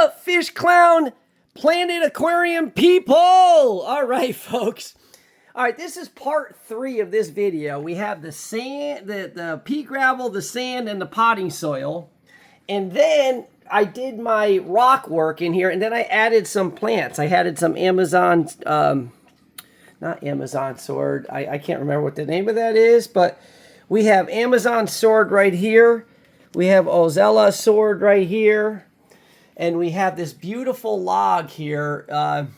up, Fish Clown Planet Aquarium people? All right, folks. All right, this is part 3 of this video. We have the sand, the pea gravel, the sand, and the potting soil. And then I did my rock work in here, and then I added some plants. I added some Amazon, not Amazon sword. I can't remember what the name of that is, but we have Amazon sword right here. We have Ozella sword right here. And we have this beautiful log here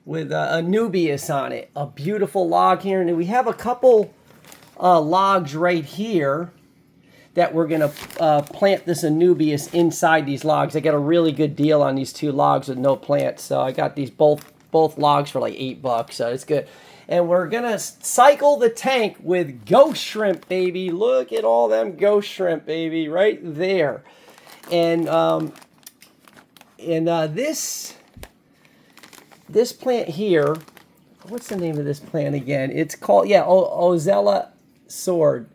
with Anubias on it. A beautiful log here. And we have a couple logs right here that we're going to plant this Anubias inside these logs. I got a really good deal on these 2 logs with no plants. So I got these both logs for like $8. So it's good. And we're going to cycle the tank with ghost shrimp, baby. Look at all them ghost shrimp, baby, right there. And this plant here, what's the name of this plant again? It's called, yeah, Ozella sword.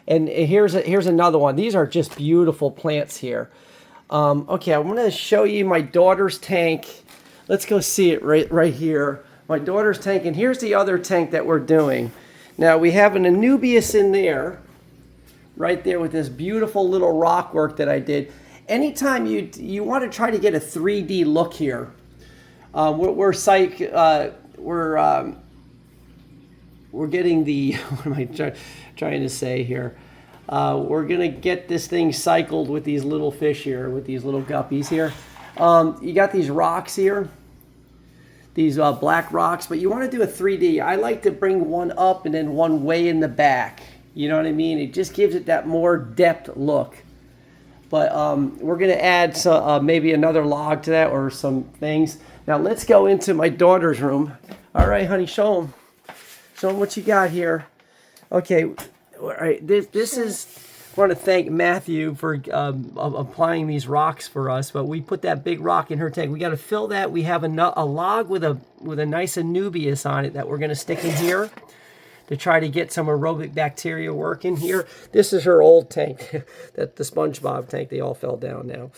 And here's another one. These are just beautiful plants here. Okay, I'm going to show you my daughter's tank. Let's go see it right here. My daughter's tank, and here's the other tank that we're doing. Now, we have an Anubias in there, right there with this beautiful little rock work that I did. Anytime you want to try to get a 3D look here, we're getting the, what am I trying to say here? We're going to get this thing cycled with these little fish here, with these little guppies here. You got these rocks here, these black rocks, but you want to do a 3D. I like to bring one up and then one way in the back. You know what I mean? It just gives it that more depth look. But we're going to add maybe another log to that or some things. Now let's go into my daughter's room. All right, honey, show them. Show them what you got here. Okay, all right. This is, I want to thank Matthew for applying these rocks for us. But we put that big rock in her tank. We got to fill that. We have a log with a nice Anubias on it that we're going to stick in here to try to get some aerobic bacteria working here. This is her old tank, the SpongeBob tank. They all fell down now.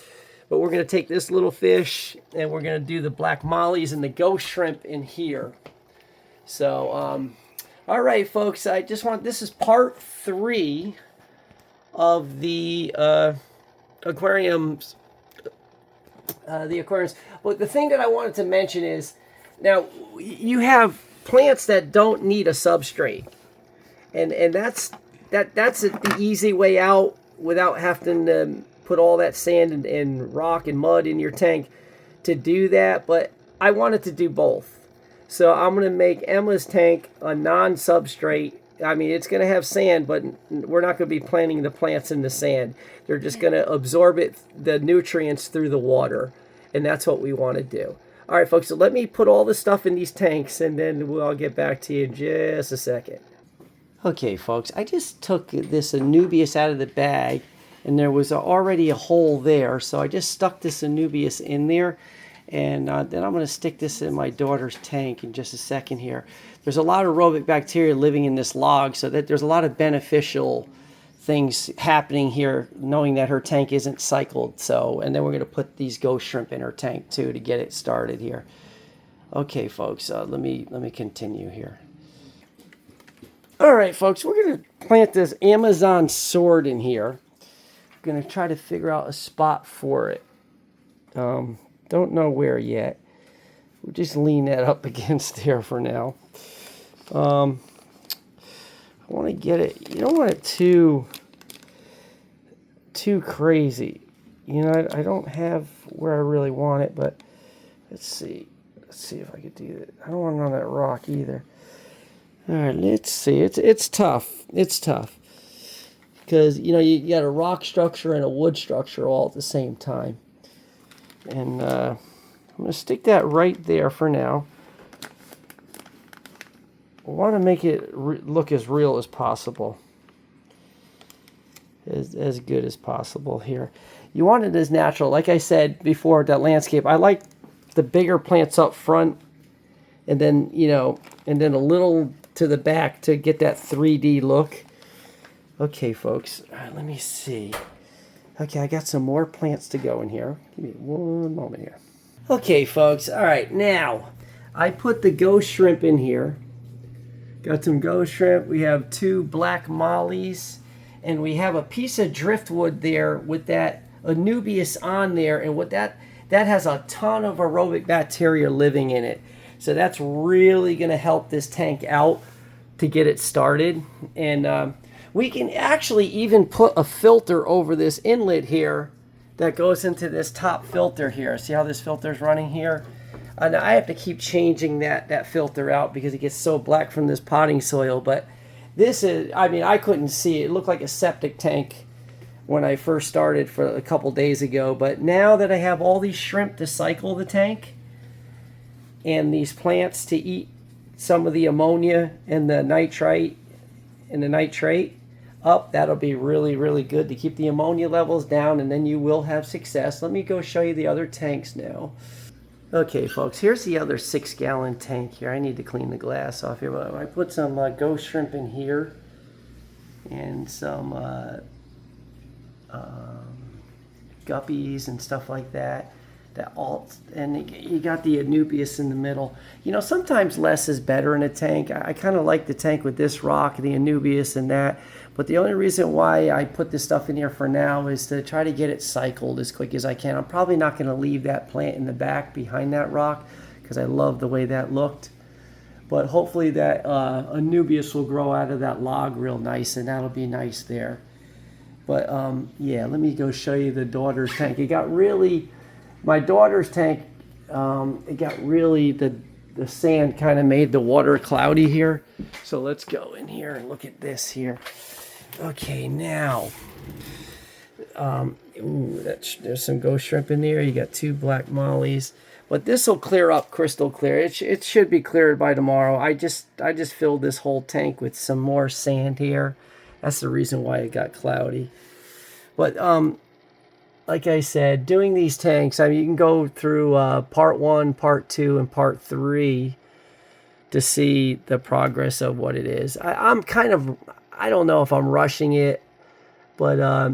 But we're going to take this little fish, and we're going to do the black mollies and the ghost shrimp in here. So, all right, folks, this is part 3 of the aquariums. The aquariums. Well, the thing that I wanted to mention is, now, you have plants that don't need a substrate, and that's the easy way out without having to put all that sand and rock and mud in your tank to do that. But I wanted to do both, so I'm going to make Emma's tank a non-substrate. I mean, it's going to have sand, but we're not going to be planting the plants in the sand. They're just going to absorb the nutrients through the water, and that's what we want to do. All right, folks, so let me put all the stuff in these tanks, and then I'll get back to you in just a second. Okay, folks, I just took this Anubias out of the bag, and there was already a hole there, so I just stuck this Anubias in there, and then I'm going to stick this in my daughter's tank in just a second here. There's a lot of aerobic bacteria living in this log, so that there's a lot of beneficial things happening here, knowing that her tank isn't cycled. So, and then we're going to put these ghost shrimp in her tank too to get it started here. Okay, folks, let me continue here. All right, folks, we're going to plant this Amazon sword in here. We're going to try to figure out a spot for it. Don't know where yet. We'll just lean that up against there for now. I want to get it, you don't want it too crazy. You know, I don't have where I really want it, but let's see if I could do that. I don't want it on that rock either. All right, let's see. It's tough. It's tough because, you know, you got a rock structure and a wood structure all at the same time. And I'm going to stick that right there for now. I want to make it look as real as possible, as good as possible here. You want it as natural. Like I said before, that landscape, I like the bigger plants up front, and then, you know, and then a little to the back to get that 3D look. Okay, folks, all right, let me see. Okay, I got some more plants to go in here. Give me one moment here. Okay, folks. All right, now I put the ghost shrimp in here. Got some ghost shrimp. We have 2 black mollies, and we have a piece of driftwood there with that Anubias on there, and what that has a ton of aerobic bacteria living in it. So that's really going to help this tank out to get it started. And we can actually even put a filter over this inlet here that goes into this top filter here. See how this filter is running here? And I have to keep changing that filter out because it gets so black from this potting soil. But this is, I mean, I couldn't see it. It looked like a septic tank when I first started for a couple days ago. But now that I have all these shrimp to cycle the tank and these plants to eat some of the ammonia and the nitrite and the nitrate up, that'll be really, really good to keep the ammonia levels down, and then you will have success. Let me go show you the other tanks now. Okay, folks, here's the other 6-gallon tank here. I need to clean the glass off here. I put some ghost shrimp in here and some guppies and stuff like that. And you got the Anubias in the middle. You know, sometimes less is better in a tank. I kind of like the tank with this rock, the Anubias and that. But the only reason why I put this stuff in here for now is to try to get it cycled as quick as I can. I'm probably not going to leave that plant in the back behind that rock because I love the way that looked. But hopefully that Anubias will grow out of that log real nice, and that'll be nice there. But yeah, let me go show you the daughter's tank. It got really... My daughter's tank, it got really, the sand kind of made the water cloudy here. So let's go in here and look at this here. Okay, now, there's some ghost shrimp in there. You got 2 black mollies. But this will clear up crystal clear. It should be cleared by tomorrow. I just filled this whole tank with some more sand here. That's the reason why it got cloudy. But, like I said, doing these tanks, I mean, you can go through part 1, part 2, and part 3 to see the progress of what it is. I'm kind of, I don't know if I'm rushing it, but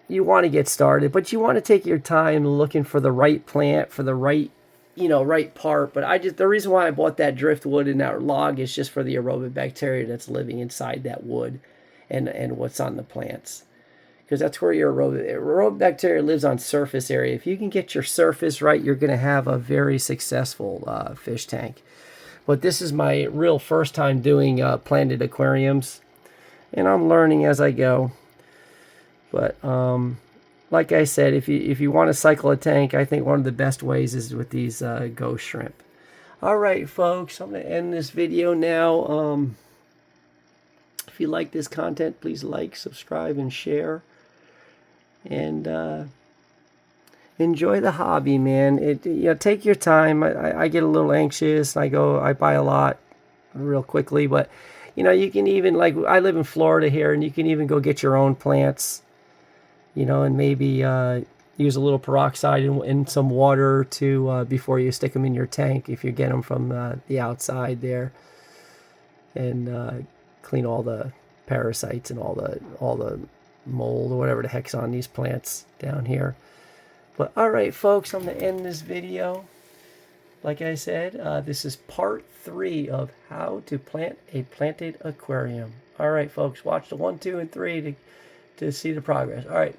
you want to get started, but you want to take your time looking for the right plant, for the right, right part. But the reason why I bought that driftwood and that log is just for the aerobic bacteria that's living inside that wood and what's on the plants. Because that's where your aerobic bacteria lives, on surface area. If you can get your surface right, you're going to have a very successful fish tank. But this is my real first time doing planted aquariums, and I'm learning as I go. But like I said, if you want to cycle a tank, I think one of the best ways is with these ghost shrimp. All right, folks, I'm going to end this video now. If you like this content, please like, subscribe, and share. And enjoy the hobby, man. Take your time. I get a little anxious. I buy a lot real quickly, but you can even, like, I live in Florida here, and you can even go get your own plants, and maybe use a little peroxide in some water to before you stick them in your tank if you get them from the outside there, and clean all the parasites and all the mold or whatever the heck's on these plants down here. But all right, folks, I'm going to end this video. Like I said, this is part 3 of how to plant a planted aquarium. All right, folks, watch the 1, 2, and 3 to see the progress. All right,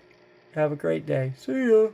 have a great day. See ya.